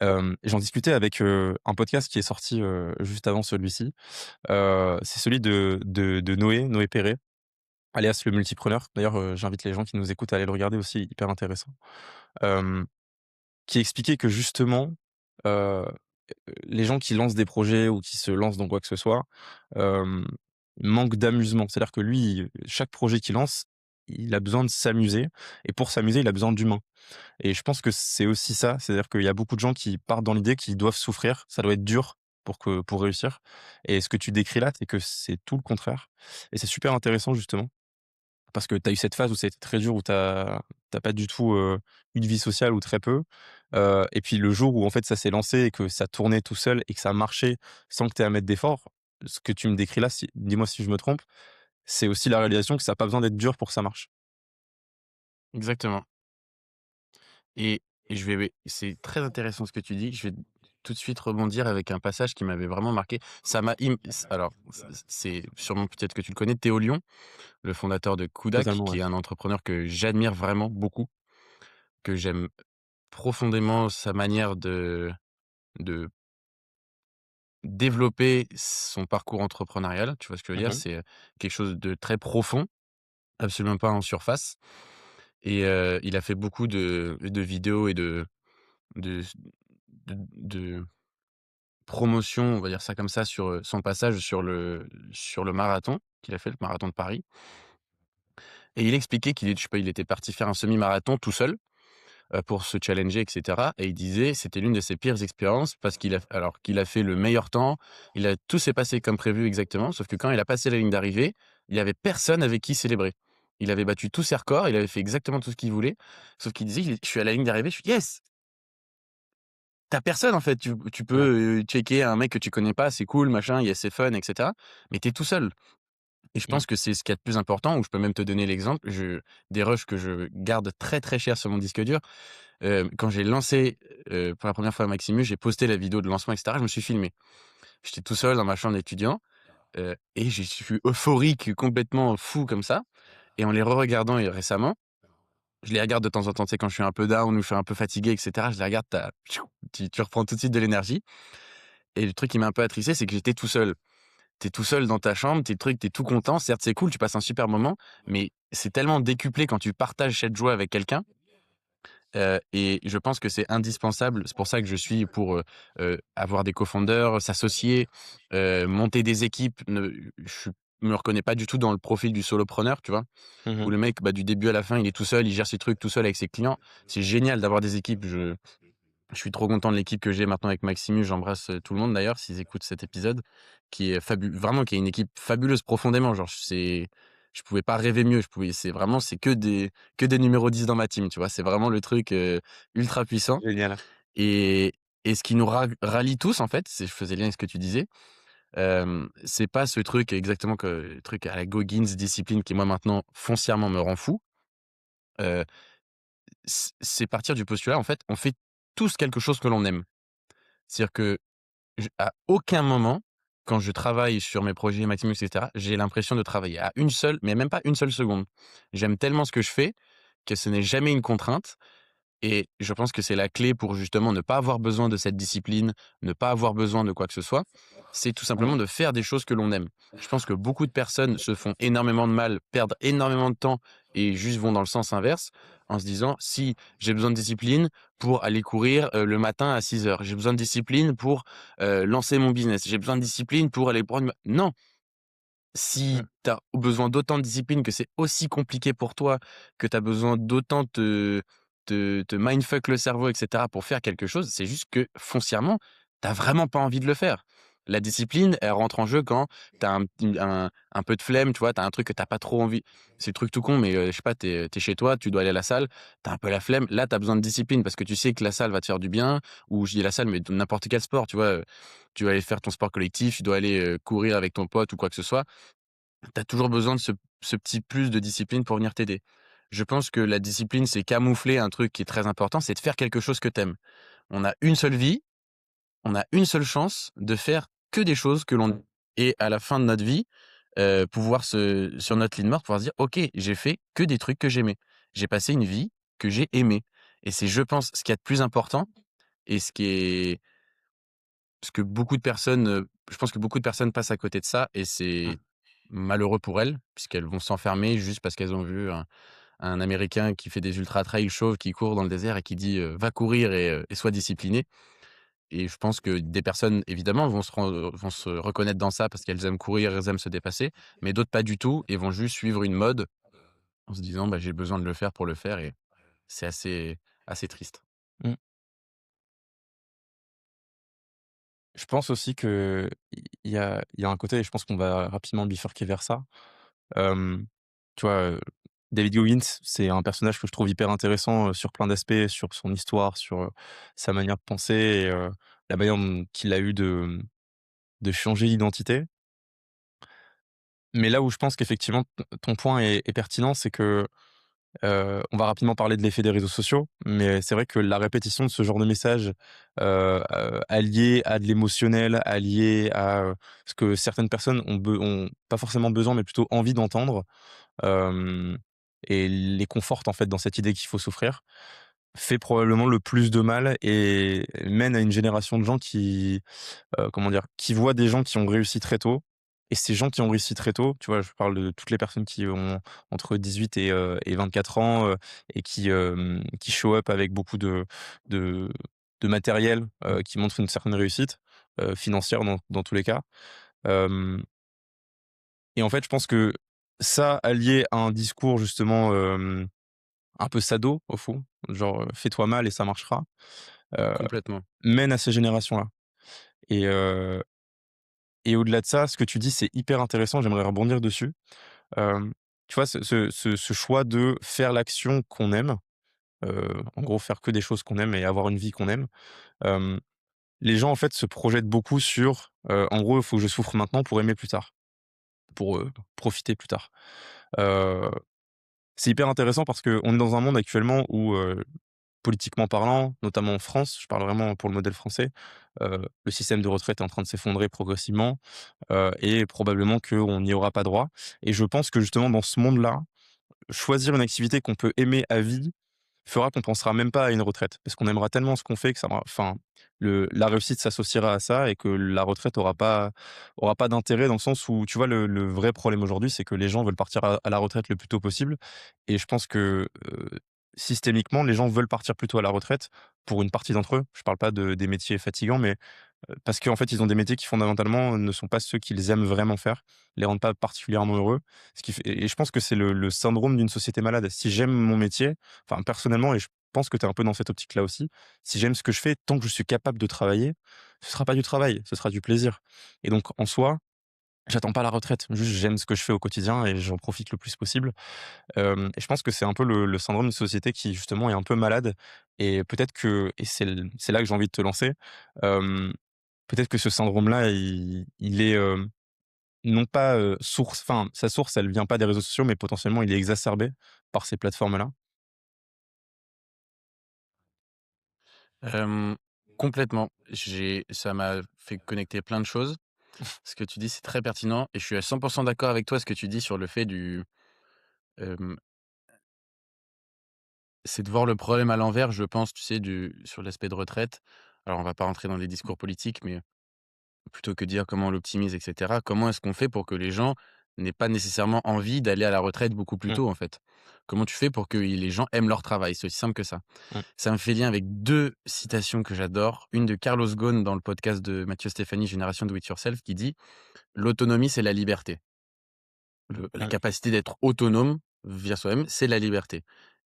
J'en discutais avec, un podcast qui est sorti, juste avant celui-ci. C'est celui de Noé Perret, alias le multipreneur. D'ailleurs, j'invite les gens qui nous écoutent à aller le regarder aussi, hyper intéressant. Hem, qui expliquait que justement, heu, les gens qui lancent des projets ou qui se lancent dans quoi que ce soit, hem, manquent d'amusement. C'est-à-dire que lui, chaque projet qu'il lance, il a besoin de s'amuser et pour s'amuser, il a besoin d'humains. Et je pense que c'est aussi ça, c'est-à-dire qu'il y a beaucoup de gens qui partent dans l'idée qu'ils doivent souffrir, ça doit être dur pour réussir. Et ce que tu décris là, c'est que c'est tout le contraire. Et c'est super intéressant justement, parce que tu as eu cette phase où ça a été très dur, où tu as pas du tout, une vie sociale ou très peu. Et puis le jour où en fait ça s'est lancé et que ça tournait tout seul et que ça marchait sans que tu aies à mettre d'efforts, ce que tu me décris là, si dis-moi si je me trompe, c'est aussi la réalisation que ça a pas besoin d'être dur pour que ça marche. Exactement. Et je vais c'est très intéressant ce que tu dis. Je vais tout de suite rebondir avec un passage qui m'avait vraiment marqué. Ça m'a im c alors c'est sûrement peut-être que tu le connais, Théo Lion, le fondateur de Kudak, Totalement, ouais. qui est un entrepreneur que j'admire vraiment beaucoup, que j'aime profondément sa manière de développer son parcours entrepreneurial. Tu vois ce que je veux dire? Mmh. C'est, quelque chose de très profond, absolument pas en surface. Et il a fait beaucoup de vidéos et de de promotion, on va dire ça comme ça, sur, son passage sur le marathon qu'il a fait, le marathon de Paris. Et il expliquait qu'il est je sais pas, il était parti faire un semi-marathon tout seul, pour se challenger et cetera, et il disait: «C'était l'une de ses pires expériences parce qu'il a fait le meilleur temps, tout s'est passé comme prévu exactement, sauf que quand il a passé la ligne d'arrivée, il y avait personne avec qui célébrer. Il avait battu tous ses records, il avait fait exactement tout ce qu'il voulait, sauf qu'il disait: «Je suis à la ligne d'arrivée, je suis yes!» Tu personne en fait, tu Ouais. peux, checker un mec que tu connais pas, c'est cool, machin, c'est fun et cetera, mais tu es tout seul. Et je Mmh. pense que c'est ce qu'il y a de plus important, ou je peux même te donner l'exemple, des rushs que je garde très, très cher sur mon disque dur. Quand j'ai lancé, pour la première fois Maximus, j'ai posté la vidéo de lancement et cetera, je me suis filmé. J'étais tout seul dans ma chambre d'étudiant, et je suis euphorique, complètement fou comme ça, et en les re-regardant récemment, je les regarde de temps en temps, tu sais, quand je suis un peu down ou je suis un peu fatigué et cetera, je les regarde, tu reprends tout de suite de l'énergie. Et le truc qui m'a un peu attristé, c'est que j'étais tout seul. Tu es tout seul dans ta chambre, tu es tout content. Certes, c'est cool, tu passes un super moment, mais c'est tellement décuplé quand tu partages cette joie avec quelqu'un, et je pense que c'est indispensable. C'est pour ça que je suis pour, avoir des cofounders, s'associer, monter des équipes. Je me reconnais pas du tout dans le profil du solopreneur, tu vois? Où Mmh. le mec, bah, du début à la fin, il est tout seul, il gère ses trucs tout seul avec ses clients. C'est génial d'avoir des équipes. Je suis trop content de l'équipe que j'ai maintenant avec Maximus. J'embrasse, tout le monde d'ailleurs s'ils écoutent cet épisode, qui est vraiment, qui est une équipe fabuleuse profondément. Genre, je pouvais pas rêver mieux. C'est que des numéros 10 dans ma team, tu vois? C'est vraiment le truc, ultra puissant. Génial. Et ce qui nous rallie tous en fait, je faisais lien avec ce que tu disais, c'est pas ce truc exactement, que le truc à la Goggins, discipline, qui moi maintenant foncièrement me rend fou. Heu, c'est partir du postulat, en fait, on fait tous quelque chose que l'on aime. C'est-à-dire que à aucun moment, quand je travaille sur mes projets Maximus et cetera, j'ai l'impression de travailler à une seule, mais même pas une seule seconde. J'aime tellement ce que je fais que ce n'est jamais une contrainte, et je pense que c'est la clé pour justement ne pas avoir besoin de cette discipline, ne pas avoir besoin de quoi que ce soit. C'est tout simplement de faire des choses que l'on aime. Je pense que beaucoup de personnes se font énormément de mal, perdent énormément de temps et juste vont dans le sens inverse en se disant: «Si j'ai besoin de discipline pour aller courir, le matin à 6 heures, j'ai besoin de discipline pour, lancer mon business, j'ai besoin de discipline pour aller prendre ma» non! Si Mmh. tu as besoin d'autant de discipline, que c'est aussi compliqué pour toi, que tu as besoin d'autant te mindfuck le cerveau et cetera pour faire quelque chose, c'est juste que foncièrement, tu as vraiment pas envie de le faire. La discipline, elle rentre en jeu quand tu as un peu de flemme, tu vois? Tu as un truc que tu as pas trop envie. C'est le truc tout con, mais je sais pas, tu es chez toi, tu dois aller à la salle, tu as un peu la flemme. Là, tu as besoin de discipline parce que tu sais que la salle va te faire du bien, ou je dis la salle, mais de n'importe quel sport, tu vois? Tu vas aller faire ton sport collectif, tu dois aller, courir avec ton pote ou quoi que ce soit. Tu as toujours besoin de ce petit plus de discipline pour venir t'aider. Je pense que la discipline, c'est camoufler un truc qui est très important, c'est de faire quelque chose que tu aimes. On a une seule vie, on a une seule chance de faire que des choses que l'on, et à la fin de notre vie, pouvoir sur notre lit de mort, pouvoir se dire: «OK, j'ai fait que des trucs que j'aimais. J'ai passé une vie que j'ai aimée», et c'est, je pense, ce qu'il y a de plus important. et ce que beaucoup de personnes, je pense que beaucoup de personnes passent à côté de ça et Mmh. c'est malheureux pour elles, puisqu'elles vont s'enfermer juste parce qu'elles ont vu un Américain qui fait des ultra trail chauve, qui court dans le désert et qui dit, «Va courir et sois discipliné». Et je pense que des personnes, évidemment, vont se reconnaître dans ça parce qu'elles aiment courir, elles aiment se dépasser, mais d'autres pas du tout et vont juste suivre une mode en se disant: «Bah, j'ai besoin de le faire pour le faire» et c'est assez triste. Mmh. Je pense aussi qu'il y a un côté et je pense qu'on va rapidement bifurquer vers ça. Hem, Tu vois, David Goggins, c'est un personnage que je trouve hyper intéressant, sur plein d'aspects, sur son histoire, sur, sa manière de penser et la manière qu'il a eu de changer d'identité. Mais là où je pense qu'effectivement ton point est pertinent, c'est que, on va rapidement parler de l'effet des réseaux sociaux, mais c'est vrai que la répétition de ce genre de messages, allié à de l'émotionnel, allié à, ce que certaines personnes ont pas forcément besoin, mais plutôt envie d'entendre, hem et les conforte en fait dans cette idée qu'il faut souffrir, fait probablement le plus de mal et mène à une génération de gens qui, comment dire? Qui voient des gens qui ont réussi très tôt et ces gens qui ont réussi très tôt, tu vois? Je parle de toutes les personnes qui ont entre 18 et 24 ans, et qui show up avec beaucoup de de matériel, qui montre une certaine réussite, financière dans tous les cas. Hem Et en fait, je pense que ça, allié à un discours justement, un peu sado au fond, genre, «Fais-toi mal et ça marchera», heu, Complètement. mène à ces générations-là et heu et au-delà de ça, ce que tu dis, c'est hyper intéressant, j'aimerais rebondir dessus. Hem, Tu vois, ce choix de faire l'action qu'on aime, en gros faire que des choses qu'on aime et avoir une vie qu'on aime, hem, les gens en fait se projettent beaucoup sur, en gros, il faut que je souffre maintenant pour aimer plus tard, pour, profiter plus tard. Heu, c'est hyper intéressant parce qu'on est dans un monde actuellement où, politiquement parlant, notamment en France, je parle vraiment pour le modèle français, le système de retraite est en train de s'effondrer progressivement, et probablement qu'on n'y aura pas droit et je pense que justement dans ce monde-là, choisir une activité qu'on peut aimer à vie fera qu'on pensera même pas à une retraite. Parce qu'on aimera tellement ce qu'on fait que ça va enfin, la réussite s'associera à ça et que la retraite aura pas d'intérêt dans le sens où, tu vois, le vrai problème aujourd'hui, c'est que les gens veulent partir à la retraite le plus tôt possible et je pense que, systémiquement, les gens veulent partir plus tôt à la retraite pour une partie d'entre eux. Je parle pas des métiers fatigants, mais parce qu'en fait, ils ont des métiers qui fondamentalement ne sont pas ceux qu'ils aiment vraiment faire, les rendent pas particulièrement heureux. Ce qui fait et je pense que c'est le syndrome d'une société malade. Si j'aime mon métier, enfin personnellement et je pense que tu es un peu dans cette optique-là aussi, si j'aime ce que je fais, tant que je suis capable de travailler, ce sera pas du travail, ce sera du plaisir et donc en soi, j'attends pas la retraite, juste j'aime ce que je fais au quotidien et j'en profite le plus possible. Et je pense que c'est un peu le syndrome d'une société qui justement est un peu malade et peut-être que et c'est là que j'ai envie de te lancer, hem peut-être que ce syndrome-là, il est, non pas, source enfin, sa source, elle vient pas des réseaux sociaux, mais potentiellement, il est exacerbé par ces plateformes-là. Hem, Complètement. Ça m'a fait connecter plein de choses. Ce que tu dis, c'est très pertinent et je suis à 100 d'accord avec toi, ce que tu dis sur le fait hem, c'est de voir le problème à l'envers, je pense, tu sais, sur l'aspect de retraite. Alors on va pas rentrer dans les discours politiques, mais plutôt que de dire comment on l'optimise et cetera, comment est-ce qu'on fait pour que les gens n'aient pas nécessairement envie d'aller à la retraite beaucoup plus Mmh, tôt, en fait? Comment tu fais pour que les gens aiment leur travail? C'est aussi simple que ça. mmh. Ça me fait lien avec 2 citations que j'adore. Une de Carlos Ghosn dans le podcast de Mathieu Stéphanie, Génération Do It Yourself, qui dit: «L'autonomie, c'est la liberté». La Mmh. capacité d'être autonome via soi-même, c'est la liberté.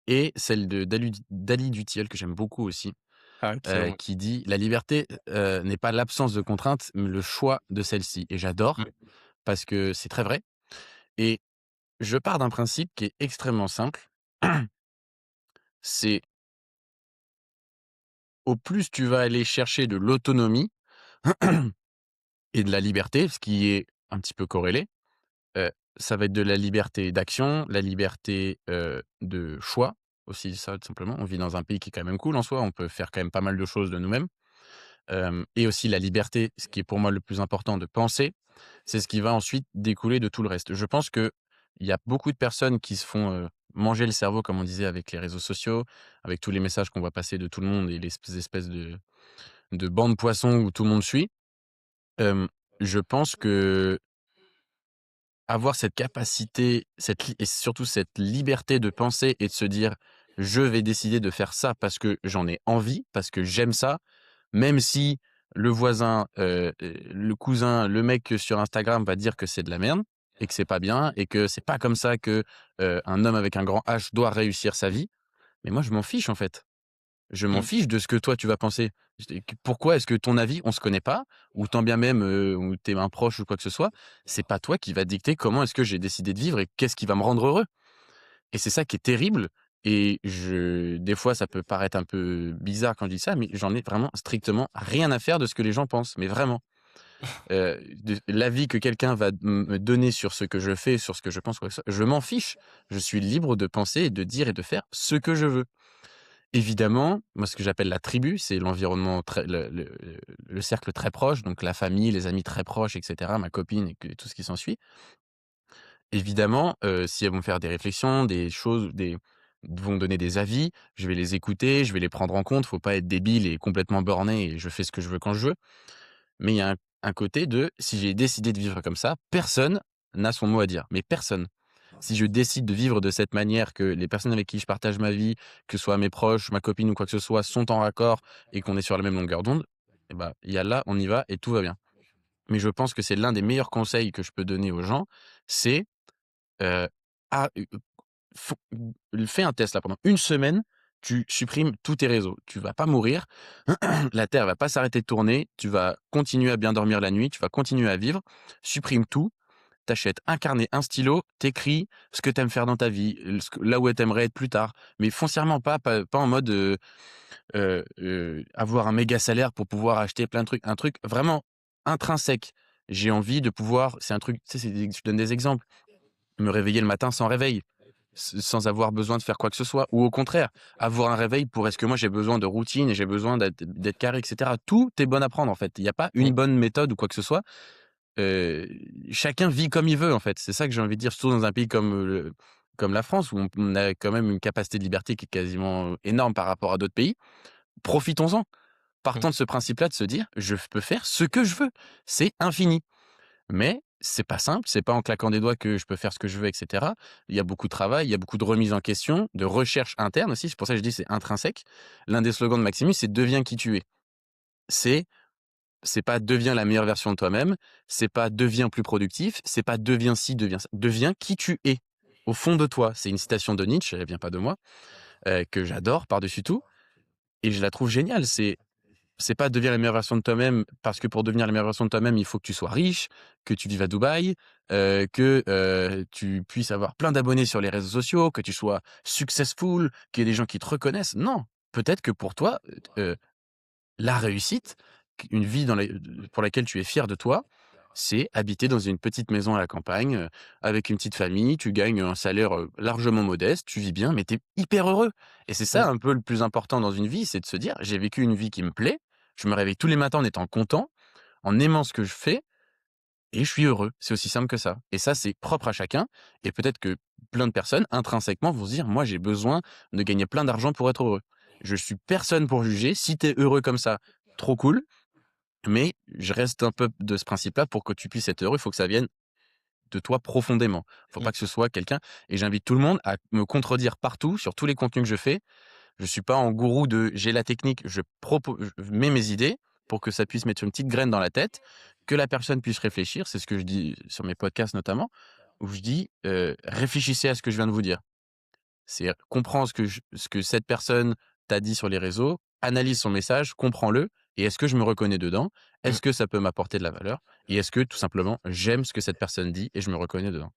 Et celle de d'Ali Dutiel, que j'aime beaucoup aussi, Ah, excellent. qui dit: «La liberté, n'est pas l'absence de contraintes, mais le choix de celles-ci» et j'adore Mmh. parce que c'est très vrai et je pars d'un principe qui est extrêmement simple, c'est au plus tu vas aller chercher de l'autonomie et de la liberté, ce qui est un petit peu corrélé, heu, ça va être de la liberté d'action, la liberté, de choix, aussi ça tout simplement. On vit dans un pays qui est quand même cool en soi, on peut faire quand même pas mal de choses de nous-mêmes. Et aussi la liberté, ce qui est pour moi le plus important, de penser, c'est ce qui va ensuite découler de tout le reste. Je pense qu'il y a beaucoup de personnes qui se font, manger le cerveau, comme on disait, avec les réseaux sociaux, avec tous les messages qu'on voit passer de tout le monde et les espèces de de banc de poissons où tout le monde suit. Hem, je pense que avoir cette capacité, cette li et surtout cette liberté de penser et de se dire: «Je vais décider de faire ça parce que j'en ai envie, parce que j'aime ça», même si le voisin, le cousin, le mec sur Instagram va dire que c'est de la merde et que c'est pas bien et que c'est pas comme ça que, un homme avec un grand H doit réussir sa vie. Mais moi, je m'en fiche, en fait. Je m'en Mmh. fiche de ce que toi tu vas penser. Pourquoi est-ce que ton avis, on se connaît pas, ou tant bien même, ou tu es un proche ou quoi que ce soit, c'est pas toi qui va dicter comment est-ce que j'ai décidé de vivre et qu'est-ce qui va me rendre heureux. Et c'est ça qui est terrible, et des fois ça peut paraître un peu bizarre quand je dis ça, mais j'en ai vraiment strictement rien à faire de ce que les gens pensent, mais vraiment. De l'avis que quelqu'un va me donner sur ce que je fais, sur ce que je pense, quoi que ce soit, je m'en fiche. Je suis libre de penser et de dire et de faire ce que je veux. Évidemment, moi, ce que j'appelle la tribu, c'est l'environnement très le cercle très proche, donc la famille, les amis très proches et cetera, ma copine et tout ce qui s'ensuit. Évidemment, si elles vont faire des réflexions, des choses, vont donner des avis, je vais les écouter, je vais les prendre en compte. Faut pas être débile et complètement borné et je fais ce que je veux quand je veux. Mais il y a un côté de, si j'ai décidé de vivre comme ça, personne n'a son mot à dire, mais personne. Si je décide de vivre de cette manière, que les personnes avec qui je partage ma vie, que ce soit mes proches, ma copine ou quoi que ce soit, sont en raccord et qu'on est sur la même longueur d'onde, et bah, il y a là, on y va et tout va bien. Mais je pense que c'est l'un des meilleurs conseils que je peux donner aux gens, c'est, heu, a faut fais un test là, pendant une semaine, tu supprimes tous tes réseaux. Tu vas pas mourir, la terre va pas s'arrêter de tourner, tu vas continuer à bien dormir la nuit, tu vas continuer à vivre. Supprime tout, t'achètes un carnet, un stylo, t'écris ce que t'aimes faire dans ta vie, là où tu aimerais être plus tard, mais foncièrement pas en mode, avoir un méga salaire pour pouvoir acheter plein de trucs. Un truc vraiment intrinsèque. J'ai envie de pouvoir, c'est un truc, tu sais, je donne des exemples. Me réveiller le matin sans réveil, sans avoir besoin de faire quoi que ce soit, ou au contraire, avoir un réveil pour, est-ce que moi j'ai besoin de routine et j'ai besoin d'être carré et cetera. Tout est bon à prendre, en fait. Il y a pas une Oui. bonne méthode ou quoi que ce soit. Heu, chacun vit comme il veut, en fait. C'est ça que j'ai envie de dire, surtout dans un pays comme la France, où on a quand même une capacité de liberté qui est quasiment, énorme par rapport à d'autres pays. Profitons-en. Mmh. Partons de ce principe-là, de se dire: «Je peux faire ce que je veux». C'est infini. Mais c'est pas simple, c'est pas en claquant des doigts que je peux faire ce que je veux et cetera. Il y a beaucoup de travail, il y a beaucoup de remise en question, de recherche interne aussi. C'est pour ça que je dis c'est intrinsèque. L'un des slogans de Maximus, c'est: «Deviens qui tu es». C'est c'est pas: «Deviens la meilleure version de toi-même», c'est pas: «Deviens plus productif», c'est pas: «Deviens ci, deviens ça». Deviens qui tu es, au fond de toi. C'est une citation de Nietzsche, elle vient pas de moi, que j'adore par-dessus tout, et je la trouve géniale. C'est pas: deviens la meilleure version de toi-même, parce que pour devenir la meilleure version de toi-même, il faut que tu sois riche, que tu vives à Dubaï, que, tu puisses avoir plein d'abonnés sur les réseaux sociaux, que tu sois successful, qu'il y ait des gens qui te reconnaissent. Non, peut-être que pour toi, la réussite, une vie pour laquelle tu es fier de toi, c'est habiter dans une petite maison à la campagne, avec une petite famille, tu gagnes un salaire, largement modeste, tu vis bien, mais tu es hyper heureux, et c'est ça Mmh. un peu le plus important dans une vie, c'est de se dire: «J'ai vécu une vie qui me plaît, je me réveille tous les matins en étant content, en aimant ce que je fais, et je suis heureux». C'est aussi simple que ça, et ça, c'est propre à chacun, et peut-être que plein de personnes, intrinsèquement, vont se dire: «Moi, j'ai besoin de gagner plein d'argent pour être heureux». Je suis personne pour juger. Si tu es heureux comme ça, trop cool, mais je reste un peu de ce principe-là: pour que tu puisses être heureux, il faut que ça vienne de toi profondément. Faut pas Mmh. que ce soit quelqu'un, et j'invite tout le monde à me contredire partout sur tous les contenus que je fais. Je suis pas en gourou de j'ai la technique, je mets mes idées pour que ça puisse mettre une petite graine dans la tête, que la personne puisse réfléchir. C'est ce que je dis sur mes podcasts notamment, où je dis: «Réfléchissez à ce que je viens de vous dire». C'est comprends ce que cette personne t'a dit sur les réseaux, analyse son message, comprends-le, et est-ce que je me reconnais dedans? Mmh. Est-ce que ça peut m'apporter de la valeur? Et est-ce que tout simplement j'aime ce que cette personne dit et je me reconnais dedans?